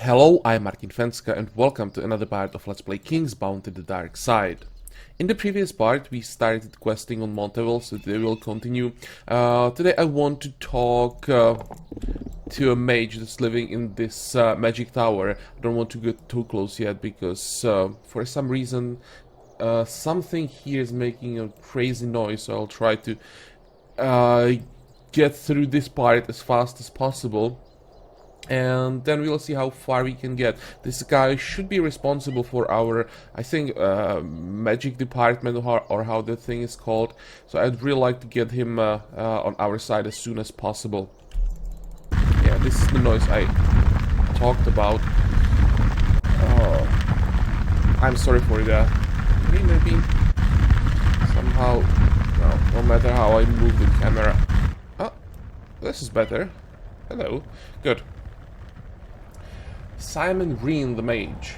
Hello, I'm Fencka and welcome to another part of Let's Play Kingsbound to the Dark Side. In the previous part we started questing on Monteval, so today we'll continue. Today I want to talk to a mage that's living in this magic tower. I don't want to get too close yet because for some reason something here is making a crazy noise, so I'll try to get through this part as fast as possible. And then we'll see how far we can get. This guy should be responsible for our, I think, magic department or how the thing is called. So I'd really like to get him on our side as soon as possible. Yeah, this is the noise I talked about. Oh, I'm sorry for that. Maybe somehow, no matter how I move the camera. Oh, this is better. Hello, good. Simon Green the Mage.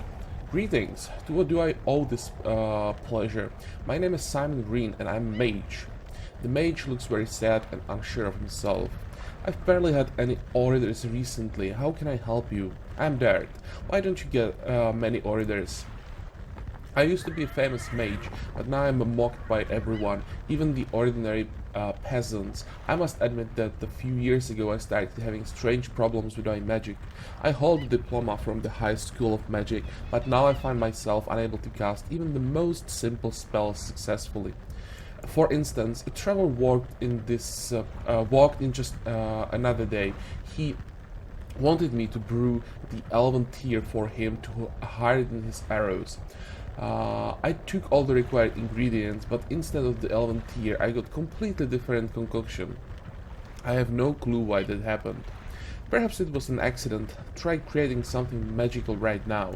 Greetings. To what do I owe this pleasure? My name is Simon Green and I'm a mage. The mage looks very sad and unsure of himself. I've barely had any orders recently. How can I help you? I'm Dart. Why don't you get many orders? I used to be a famous mage, but now I'm mocked by everyone, even the ordinary peasants. I must admit that a few years ago I started having strange problems with my magic. I hold a diploma from the High School of Magic, but now I find myself unable to cast even the most simple spells successfully. For instance, a traveler walked in just another day. He wanted me to brew the elven tear for him to harden his arrows. I took all the required ingredients, but instead of the elven tear, I got completely different concoction. I have no clue why that happened. Perhaps it was an accident. Try creating something magical right now.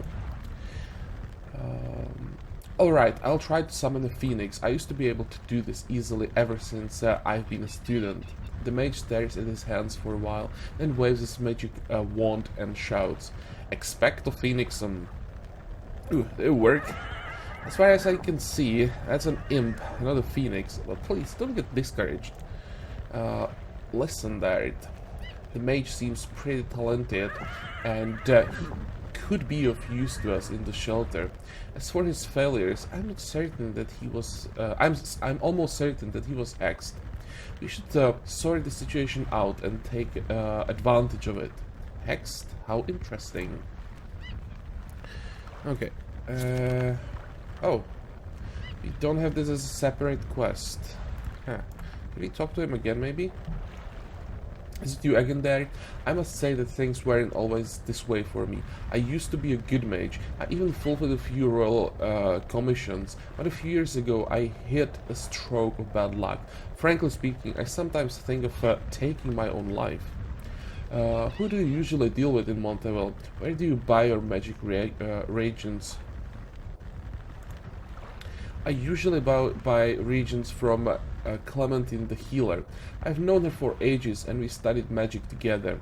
Alright, I'll try to summon a phoenix. I used to be able to do this easily ever since I've been a student. The mage stares at his hands for a while, then waves his magic wand and shouts, "Expecto Phoenixum." Ooh, it worked. As far as I can see, that's an imp, not a phoenix. But please, don't get discouraged. Listen, Dart. The mage seems pretty talented, and he could be of use to us in the shelter. As for his failures, I'm not certain that he was. I'm almost certain that he was axed. We should sort the situation out and take advantage of it. Hexed? How interesting. Okay. Oh. We don't have this as a separate quest. Huh. Can we talk to him again, maybe? Is it you again, Derek? I must say that things weren't always this way for me. I used to be a good mage. I even fulfilled a few royal commissions, but a few years ago I hit a stroke of bad luck. Frankly speaking, I sometimes think of taking my own life. Who do you usually deal with in Monteval? Where do you buy your magic reagents? I usually buy reagents from Clementine the healer. I've known her for ages and we studied magic together.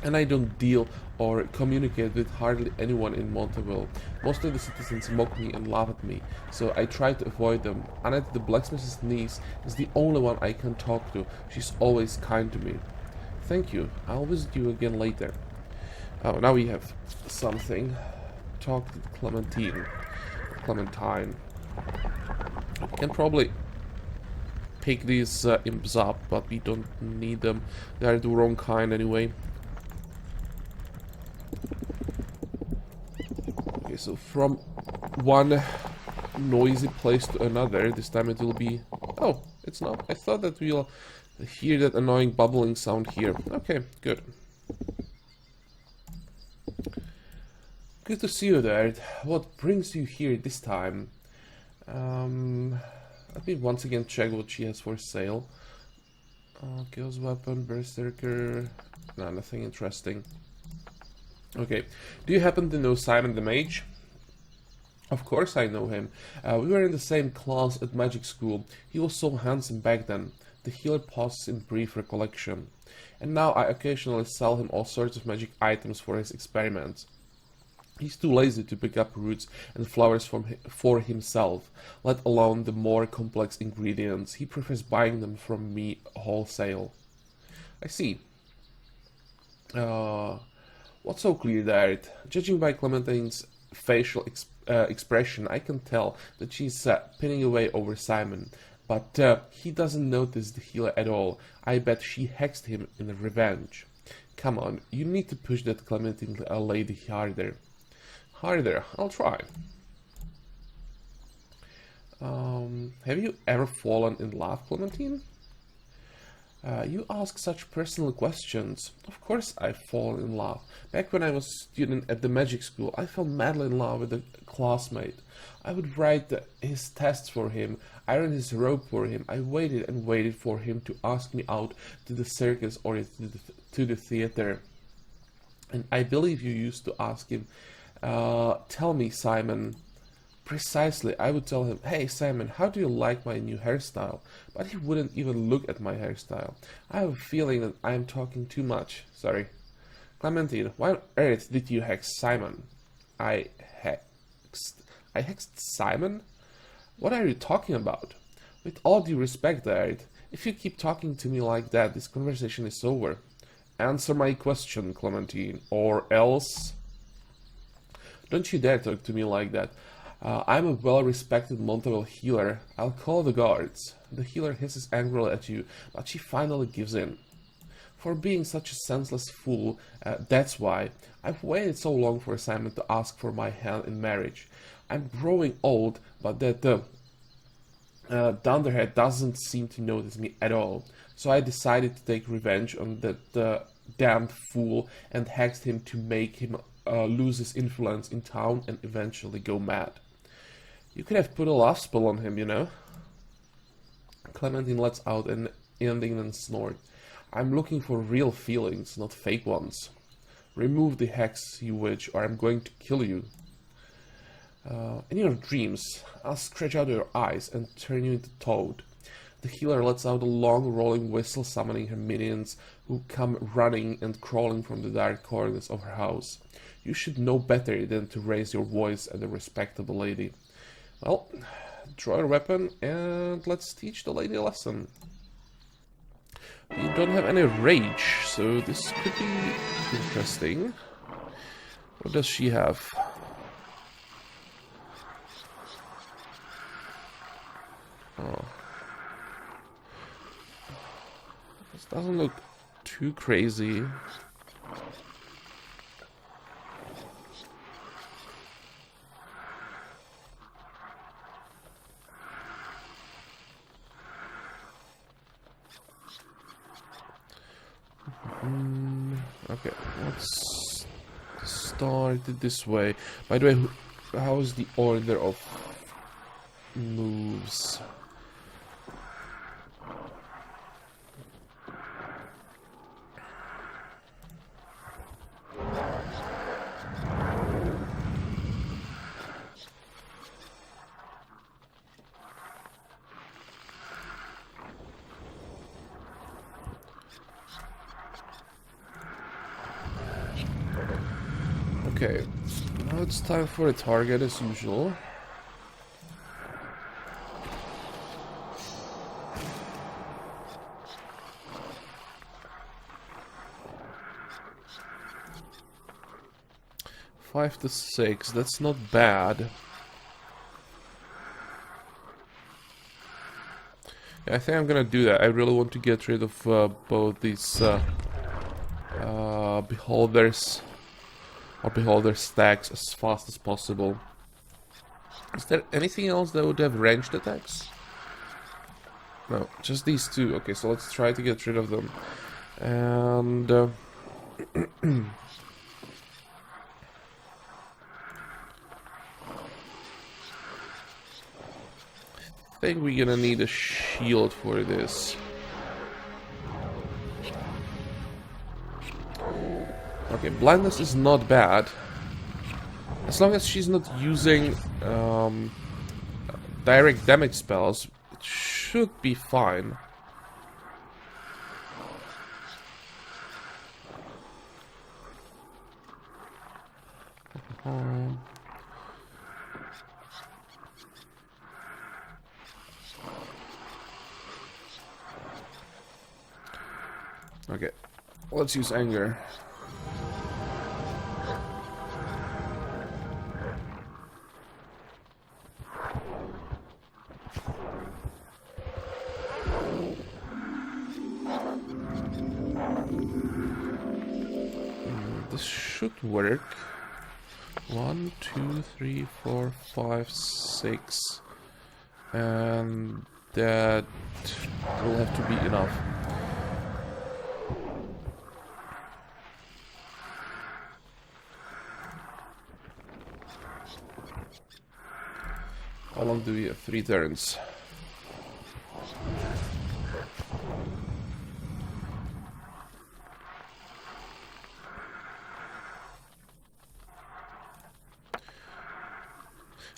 And I don't deal or communicate with hardly anyone in Monteval. Most of the citizens mock me and laugh at me, so I try to avoid them. Annette, the blacksmith's niece, is the only one I can talk to. She's always kind to me. Thank you. I'll visit you again later. Oh, now we have something. Talk to Clementine. We can probably pick these imps up, but we don't need them. They are the wrong kind anyway. Okay, so from one noisy place to another, this time it will be... Oh, it's not. I thought that we'll hear that annoying bubbling sound here. Okay, good. Good to see you, Dart. What brings you here this time? Let me once again check what she has for sale. Chaos weapon, berserker... No, nothing interesting. Okay, do you happen to know Simon the Mage? Of course I know him. We were in the same class at magic school. He was so handsome back then. The healer pauses in brief recollection. And now I occasionally sell him all sorts of magic items for his experiments. He's too lazy to pick up roots and flowers for himself, let alone the more complex ingredients. He prefers buying them from me wholesale. I see. What's so clear there? Judging by Clementine's facial expression, I can tell that she's pinning away over Simon. But he doesn't notice the healer at all. I bet she hexed him in revenge. Come on, you need to push that Clementine lady harder. Harder, I'll try. Have you ever fallen in love, Clementine? You ask such personal questions. Of course I've fallen in love. Back when I was a student at the magic school, I fell madly in love with a classmate. I would write his tests for him, iron his robe for him. I waited and waited for him to ask me out to the circus or to the theater. And I believe you used to ask him, tell me, Simon. Precisely, I would tell him, hey Simon, how do you like my new hairstyle? But he wouldn't even look at my hairstyle. I have a feeling that I am talking too much. Sorry. Clementine, why on earth did you hex Simon? I hexed Simon? What are you talking about? With all due respect, Aerith, if you keep talking to me like that, this conversation is over. Answer my question, Clementine, or else... Don't you dare talk to me like that. I'm a well-respected Montavel healer. I'll call the guards. The healer hisses angrily at you, but she finally gives in. For being such a senseless fool, that's why. I've waited so long for Simon to ask for my hand in marriage. I'm growing old, but that Dunderhead doesn't seem to notice me at all. So I decided to take revenge on that damned fool and hexed him to make him lose his influence in town and eventually go mad. You could have put a love spell on him, you know? Clementine lets out an indignant snort. I'm looking for real feelings, not fake ones. Remove the hex, you witch, or I'm going to kill you. In your dreams, I'll scratch out your eyes and turn you into Toad. The healer lets out a long rolling whistle, summoning her minions, who come running and crawling from the dark corners of her house. You should know better than to raise your voice at a respectable lady. Well, draw your weapon and let's teach the lady a lesson. You don't have any rage, so this could be interesting. What does she have? Oh. This doesn't look too crazy. Okay, let's start it this way. By the way, how's the order of moves? Okay, now it's time for a target as usual. Five to 6, that's not bad. Yeah, I think I'm gonna do that. I really want to get rid of both these beholders. Or beholder stacks as fast as possible. Is there anything else that would have ranged attacks? No, just these two. Okay, so let's try to get rid of them. And I think we're gonna need a shield for this. Okay, blindness is not bad. As long as she's not using direct damage spells, it should be fine. Okay, let's use anger. This should work. 1, 2, 3, 4, 5, 6. And that will have to be enough. How long do we have? 3 turns.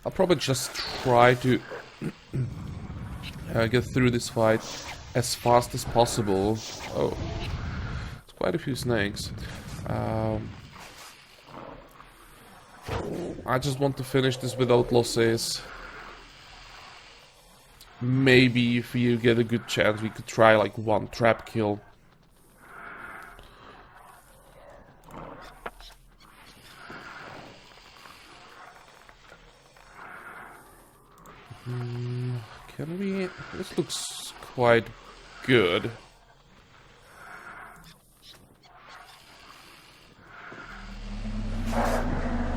I'll probably just try to get through this fight as fast as possible. Oh, it's quite a few snakes. I just want to finish this without losses. Maybe if you get a good chance, we could try like 1 trap kill. Can we? This looks quite good.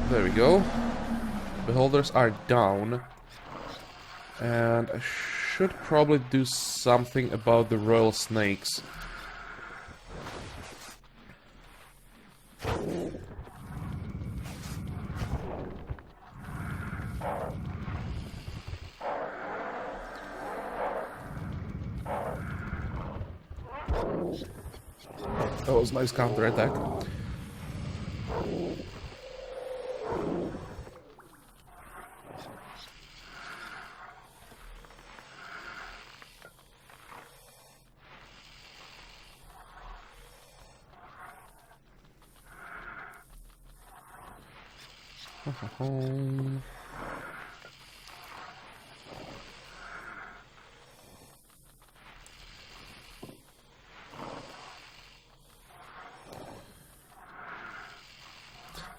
There we go. Beholders are down. And I should probably do something about the royal snakes. That was a nice counter-attack.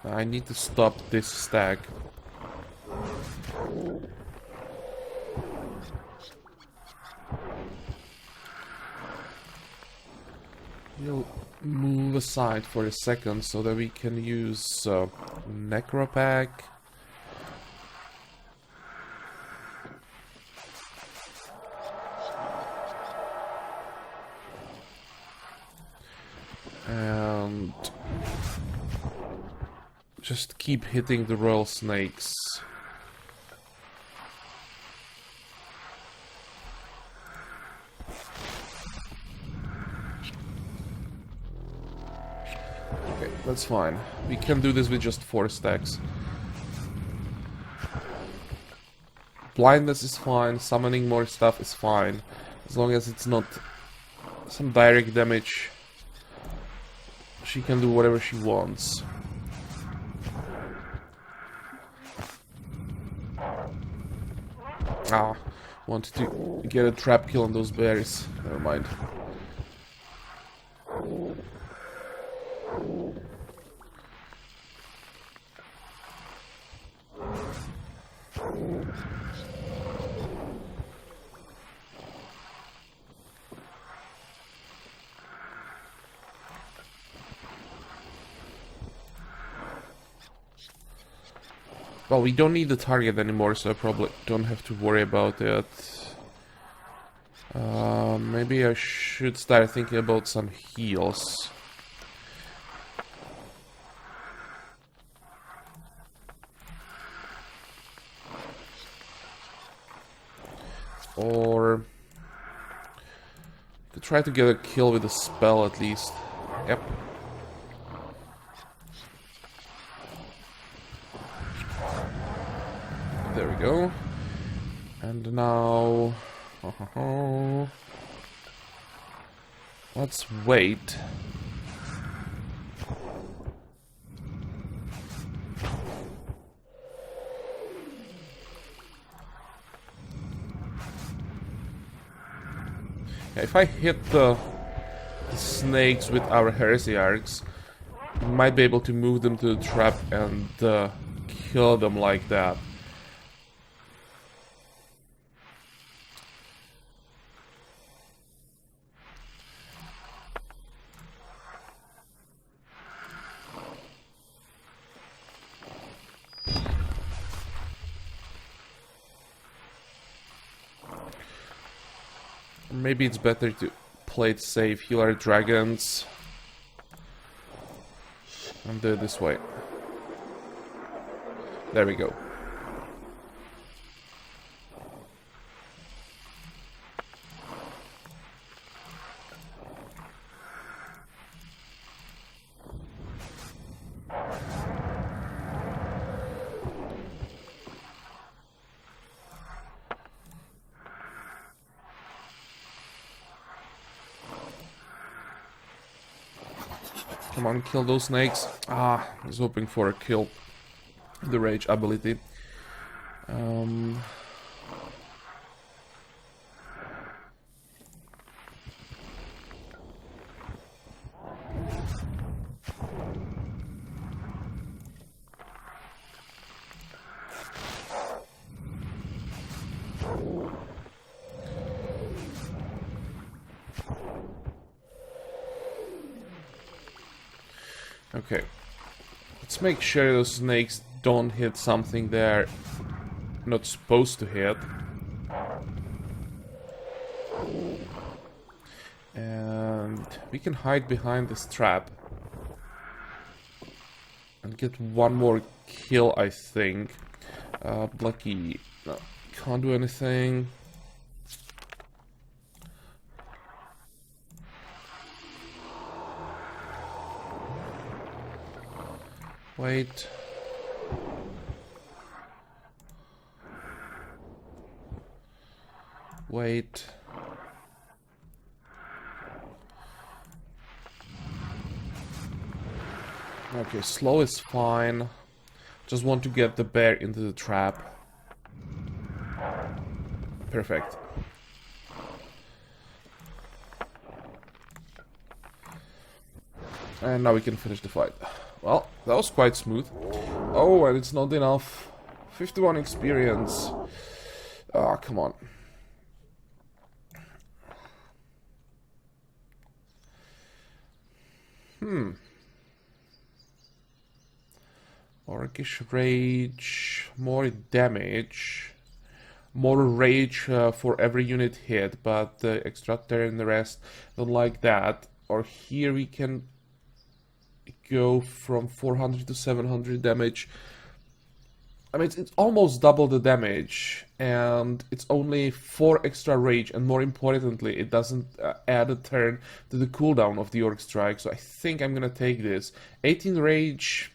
I need to stop this stag. We'll move aside for a second so that we can use Necropack. And just keep hitting the royal snakes. Okay, that's fine. We can do this with just 4 stacks. Blindness is fine, summoning more stuff is fine. As long as it's not some direct damage, she can do whatever she wants. Ah, wanted to get a trap kill on those berries. Never mind. Well, we don't need the target anymore, so I probably don't have to worry about it. Maybe I should start thinking about some heals. Or could try to get a kill with a spell at least. Yep. There we go. And now... let's wait. Yeah, if I hit the snakes with our heresy arcs, we might be able to move them to the trap and kill them like that. Maybe it's better to play it safe, heal our dragons, and do it this way. There we go. Come on, kill those snakes. Ah, I was hoping for a kill. The rage ability. Okay. Let's make sure those snakes don't hit something they're not supposed to hit. And we can hide behind this trap. And get one more kill, I think. Blackie, no, can't do anything. Wait. Wait. Okay, slow is fine. Just want to get the bear into the trap. Perfect. And now we can finish the fight. Well, that was quite smooth. Oh, and it's not enough. 51 experience. Ah, come on. Orcish rage, more damage, more rage for every unit hit, but extra turn and the rest don't like that. Or here we can go from 400 to 700 damage. I mean, it's almost double the damage, and it's only 4 extra rage, and more importantly, it doesn't add a turn to the cooldown of the Orc Strike, so I think I'm gonna take this. 18 rage.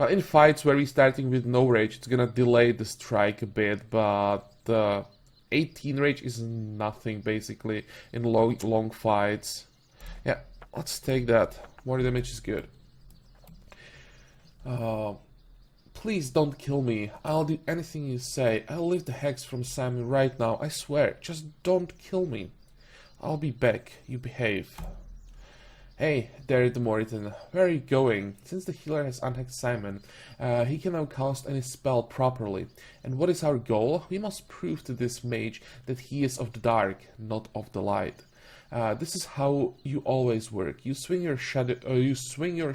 In fights where we're starting with no rage, it's gonna delay the strike a bit, but 18 rage is nothing, basically, in long fights. Yeah, let's take that. More damage is good. Please don't kill me. I'll do anything you say. I'll lift the hex from Simon right now, I swear. Just don't kill me. I'll be back. You behave. Hey, Derry the Moritan, where are you going? Since the healer has unhacked Simon, he can now cast any spell properly. And what is our goal? We must prove to this mage that he is of the dark, not of the light. This is how you always work. You swing your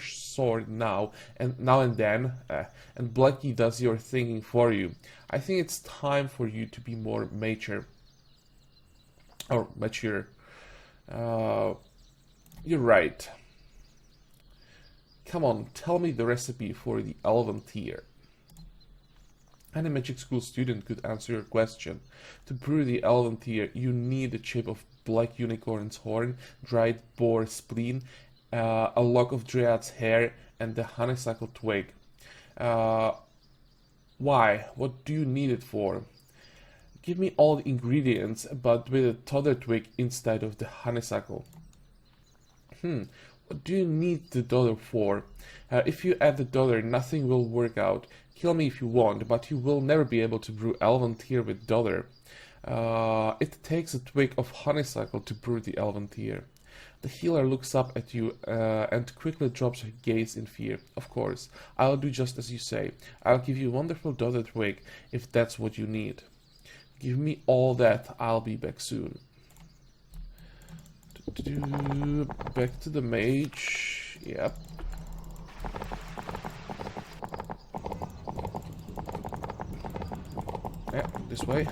sword now and then, and Blackie does your thinking for you. I think it's time for you to be more mature. Or mature. You're right. Come on, tell me the recipe for the Elven Tear. Any magic school student could answer your question. To brew the Elven Tear, you need a chip of black unicorn's horn, dried boar spleen, a lock of dryad's hair, and the honeysuckle twig. Why? What do you need it for? Give me all the ingredients, but with a todder twig instead of the honeysuckle. What do you need the dodder for? If you add the dodder, nothing will work out. Kill me if you want, but you will never be able to brew Elven Tear with dodder. It takes a twig of honeysuckle to brew the Elven Tear. The healer looks up at you and quickly drops her gaze in fear. Of course, I'll do just as you say. I'll give you a wonderful dodder twig if that's what you need. Give me all that, I'll be back soon. Back to the mage. Yep. Yeah, this way.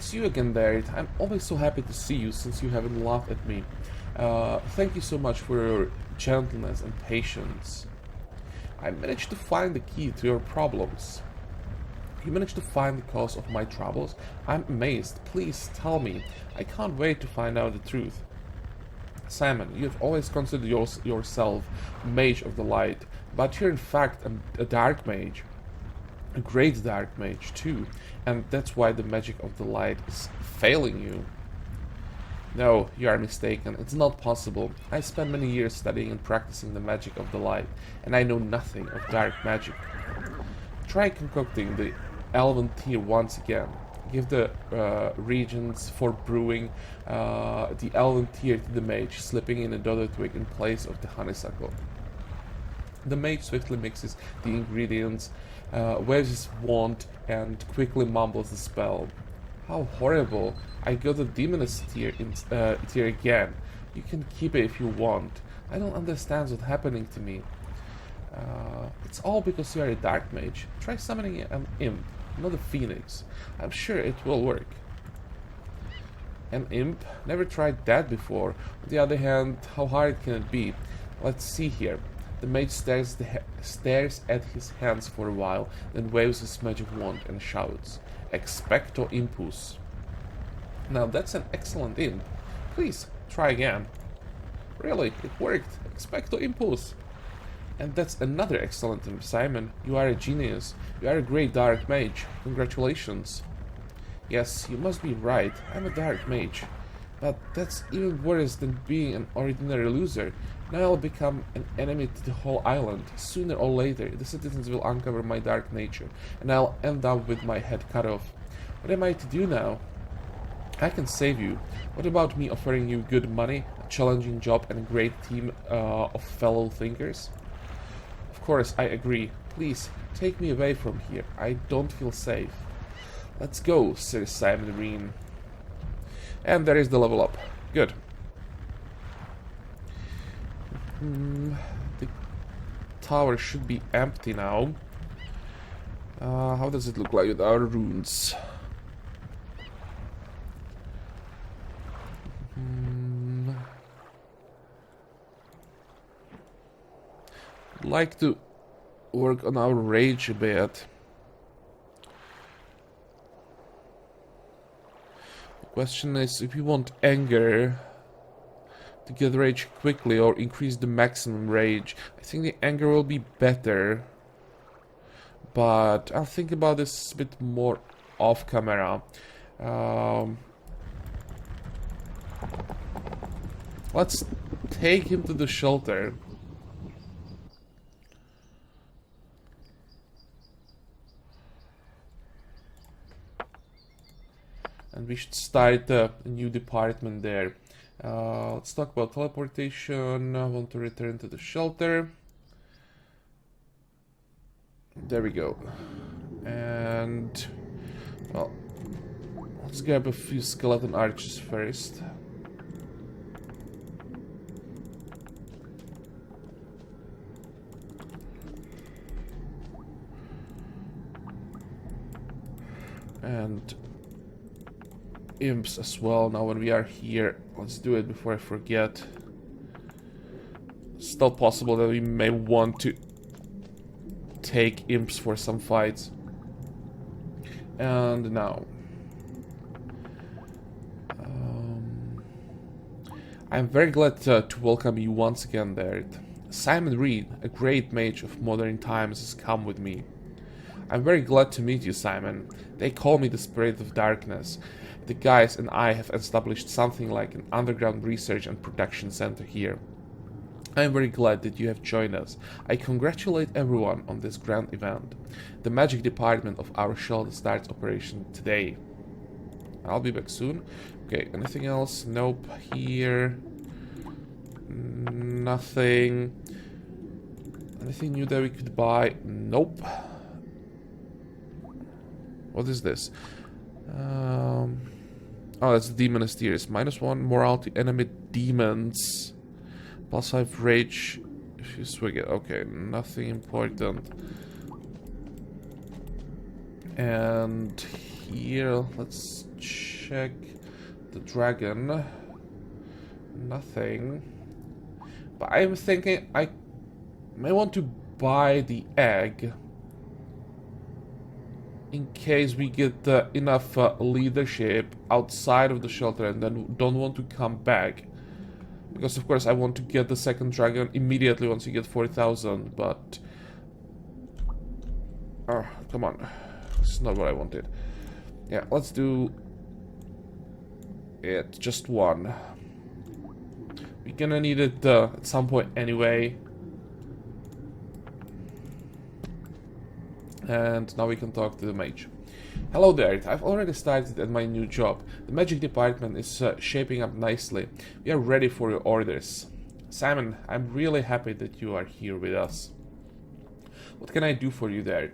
It's you again, Derek. I'm always so happy to see you since you haven't laughed at me. Thank you so much for your gentleness and patience. I managed to find the key to your problems. You managed to find the cause of my troubles? I'm amazed. Please tell me. I can't wait to find out the truth. Simon, you have always considered yourself mage of the light, but you're in fact a dark mage. A great dark mage too, and that's why the magic of the light is failing you. No, you are mistaken. It's not possible. I spent many years studying and practicing the magic of the light, and I know nothing of dark magic. Try concocting the elven tea once again. Give the reagents for brewing the elven tea to the mage, slipping in a dodder twig in place of the honeysuckle. The mage swiftly mixes the ingredients, waves his wand, and quickly mumbles the spell. How horrible! I got the demoness tear again. You can keep it if you want. I don't understand what's happening to me. It's all because you are a dark mage. Try summoning an imp, not a phoenix. I'm sure it will work. An imp? Never tried that before. On the other hand, how hard can it be? Let's see here. The mage stares at his hands for a while, then waves his magic wand and shouts, Expecto Impus. Now that's an excellent imp. Please, try again. Really, it worked. Expecto Impus. And that's another excellent imp, Simon. You are a genius. You are a great dark mage. Congratulations. Yes, you must be right. I'm a dark mage. But that's even worse than being an ordinary loser. Now I'll become an enemy to the whole island. Sooner or later, the citizens will uncover my dark nature, and I'll end up with my head cut off. What am I to do now? I can save you. What about me offering you good money, a challenging job, and a great team of fellow thinkers? Of course, I agree. Please, take me away from here. I don't feel safe. Let's go, Sir Simon Reen. And there is the level up. Good. The tower should be empty now. How does it look like with our runes? Like to work on our rage a bit. The question is if we want anger to get rage quickly or increase the maximum rage. I think the anger will be better, but I'll think about this a bit more off camera. Let's take him to the shelter. And we should start a new department there. Let's talk about teleportation. I want to return to the shelter. There we go. And well, let's grab a few skeleton archers first. And imps as well. Now when we are here, let's do it before I forget. Still possible that we may want to take imps for some fights. And now I'm very glad to welcome you once again there. Simon Reed, a great mage of modern times, has come with me. I'm very glad to meet you, Simon. They call me the Spirit of Darkness. The guys and I have established something like an underground research and production center here. I am very glad that you have joined us. I congratulate everyone on this grand event. The magic department of our shelter starts operation today. I'll be back soon. Okay, anything else? Nope. Here. Nothing. Anything new that we could buy? Nope. What is this? Oh, that's Demon Asterius. -1 morality, enemy demons. +5 rage if you swing it. Okay, nothing important. And here. Let's check the dragon. Nothing. But I'm thinking I may want to buy the egg in case we get enough leadership outside of the shelter and then don't want to come back. Because of course I want to get the second dragon immediately once you get 40,000, but... Oh, come on. It's not what I wanted. Yeah, let's do it. Just one. We're gonna need it at some point anyway. And now we can talk to the mage. Hello there, I've already started at my new job. The magic department is shaping up nicely. We are ready for your orders. Simon, I'm really happy that you are here with us. What can I do for you there?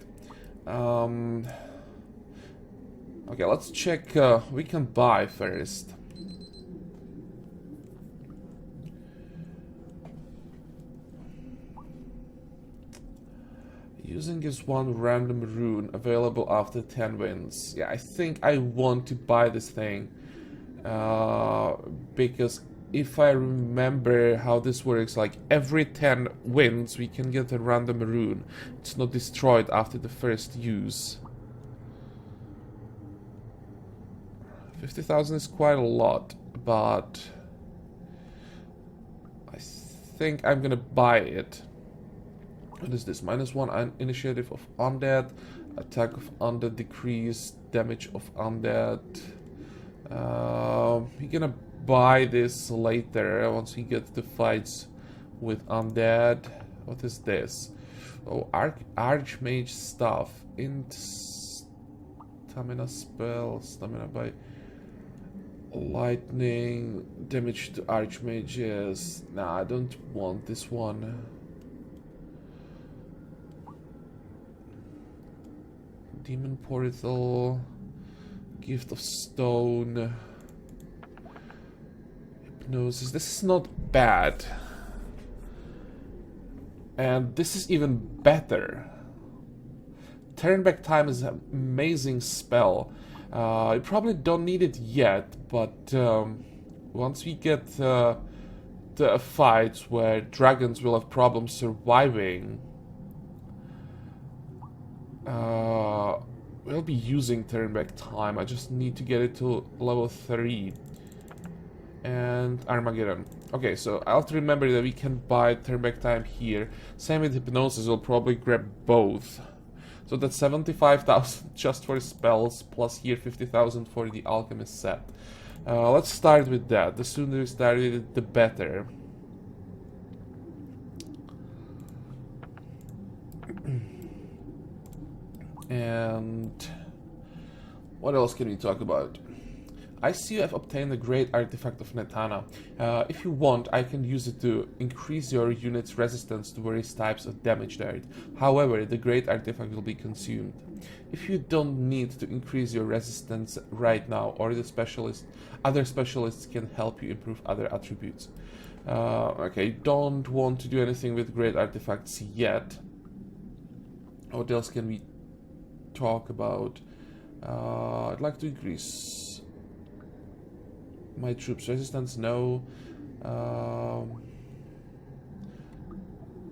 Okay, let's check we can buy first. Using is one random rune available after 10 wins. Yeah, I think I want to buy this thing. Because if I remember how this works, like every 10 wins we can get a random rune. It's not destroyed after the first use. 50,000 is quite a lot, but I think I'm gonna buy it. What is this? -1 initiative of undead, attack of undead decrease, damage of undead. We're gonna buy this later once we get the fights with undead. What is this? Oh, Archmage stuff. Int stamina spell, stamina by lightning, damage to archmages. Nah, I don't want this one. Demon portal, gift of stone, hypnosis. This is not bad, and this is even better. Turn back time is an amazing spell. You probably don't need it yet, but once we get the fights where dragons will have problems surviving, we'll be using turn back time. I just need to get it to level 3. And Armageddon. Okay, so I'll have to remember that we can buy turn back time here. Same with hypnosis, we'll probably grab both. So that's 75,000 just for spells, plus here 50,000 for the alchemist set. Let's start with that. The sooner we start with it, the better. And what else can we talk about? I see you have obtained a great artifact of Netana. If you want, I can use it to increase your unit's resistance to various types of damage there. However, the great artifact will be consumed. If you don't need to increase your resistance right now, or other specialists can help you improve other attributes. Okay, don't want to do anything with great artifacts yet. What else can we talk about? I'd like to increase my troops resistance. No.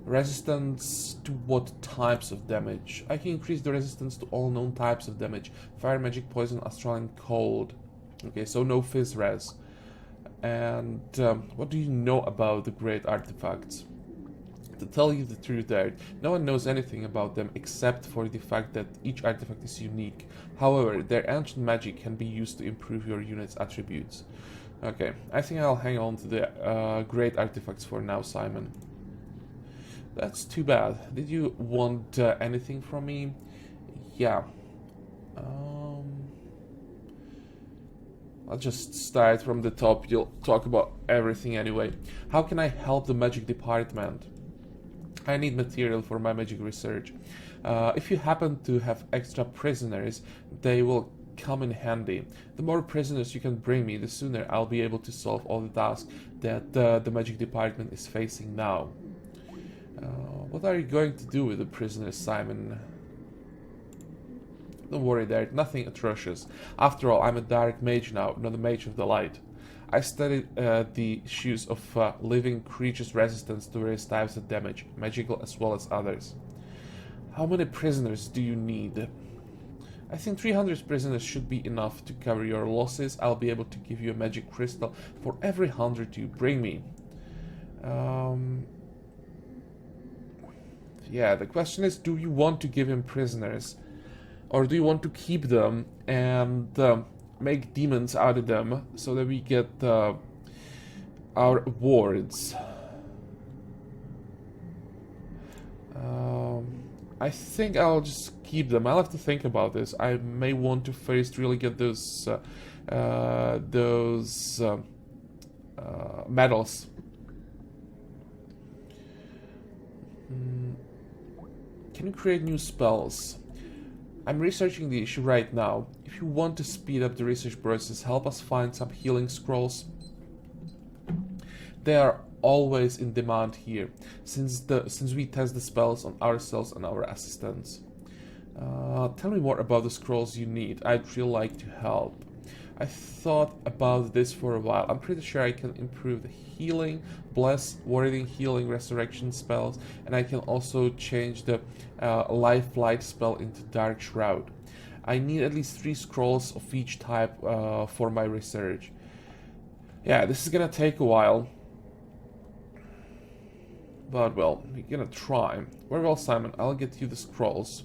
Resistance to what types of damage? I can increase the resistance to all known types of damage. Fire, magic, poison, astral, and cold. Okay, so no fizz res. And what do you know about the great artifacts? To tell you the truth there, no one knows anything about them except for the fact that each artifact is unique. However, their ancient magic can be used to improve your unit's attributes. Okay, I think I'll hang on to the great artifacts for now, Simon. That's too bad. Did you want anything from me? Yeah. I'll just start from the top. You'll talk about everything anyway. How can I help the magic department? I need material for my magic research. If you happen to have extra prisoners, they will come in handy. The more prisoners you can bring me, the sooner I'll be able to solve all the tasks that the magic department is facing now. What are you going to do with the prisoners, Simon? Don't worry there, nothing atrocious. After all, I'm a dark mage now, not a mage of the light. I studied the issues of living creatures' resistance to various types of damage, magical as well as others. How many prisoners do you need? I think 300 prisoners should be enough to cover your losses. I'll be able to give you a magic crystal for every 100 you bring me. Yeah, the question is, do you want to give him prisoners? Or do you want to keep them and make demons out of them so that we get our awards? I think I'll just keep them. I'll have to think about this. I may want to first really get those medals. Can you create new spells? I'm researching the issue right now. If you want to speed up the research process, help us find some healing scrolls. They are always in demand here, since we test the spells on ourselves and our assistants. Tell me more about the scrolls you need. I'd really like to help. I thought about this for a while. I'm pretty sure I can improve the healing, bless, warding, healing, resurrection spells, and I can also change the life light spell into dark shroud. I need at least 3 scrolls of each type for my research. Yeah, this is gonna take a while. But well, we're gonna try. Very well, Simon, I'll get you the scrolls.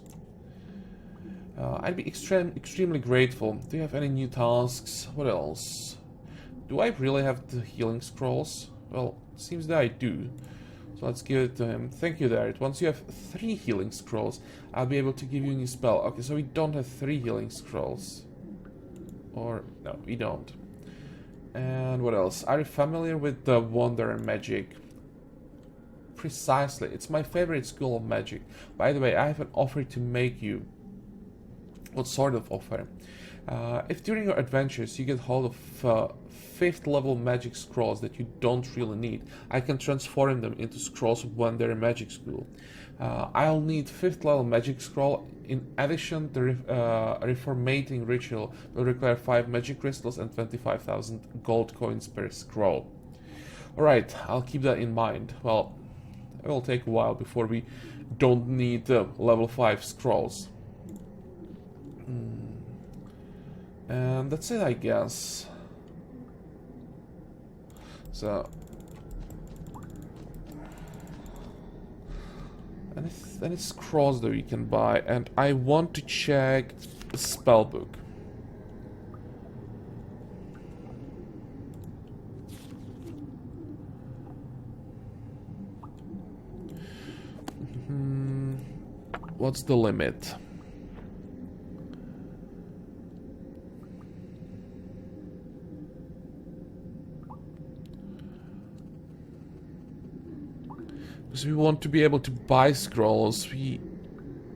I'd be extremely grateful. Do you have any new tasks? What else? Do I really have the healing scrolls? Well, it seems that I do. So let's give it to him. Thank you, Derek. Once you have 3 healing scrolls, I'll be able to give you a new spell. Okay, so we don't have 3 healing scrolls. Or, no, we don't. And what else? Are you familiar with the Wonder and Magic? Precisely. It's my favorite school of magic. By the way, I have an offer to make you. What sort of offer? If during your adventures you get hold of 5th level magic scrolls that you don't really need, I can transform them into scrolls of Wonder and Magic School. I'll need 5th level magic scroll. In addition, the reformating ritual will require 5 magic crystals and 25,000 gold coins per scroll. Alright, I'll keep that in mind. Well, it will take a while before we don't need level 5 scrolls. And that's it, I guess. So, any scrolls that we can buy, and I want to check the spell book. What's the limit? Because we want to be able to buy scrolls, we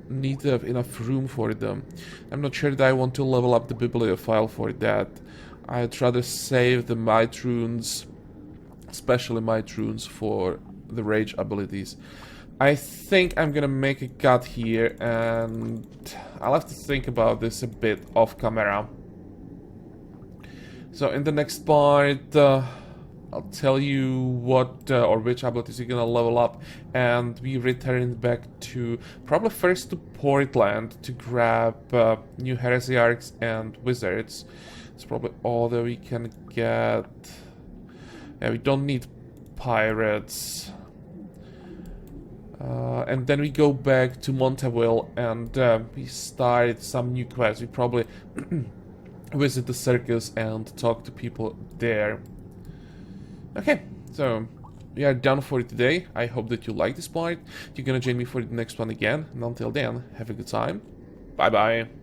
need to have enough room for them. I'm not sure that I want to level up the bibliophile for that. I'd rather save the might runes, especially might runes, for the rage abilities. I think I'm gonna make a cut here, and I'll have to think about this a bit off camera. So in the next part, I'll tell you what or which abilities you're gonna level up, and we return back to probably first to Portland to grab new heresiarchs and wizards. It's probably all that we can get. Yeah, we don't need pirates. And then we go back to Monteville and we start some new quests. We probably visit the circus and talk to people there. Okay, so we are done for today. I hope that you like this part. You're gonna join me for the next one again. And until then, have a good time. Bye bye.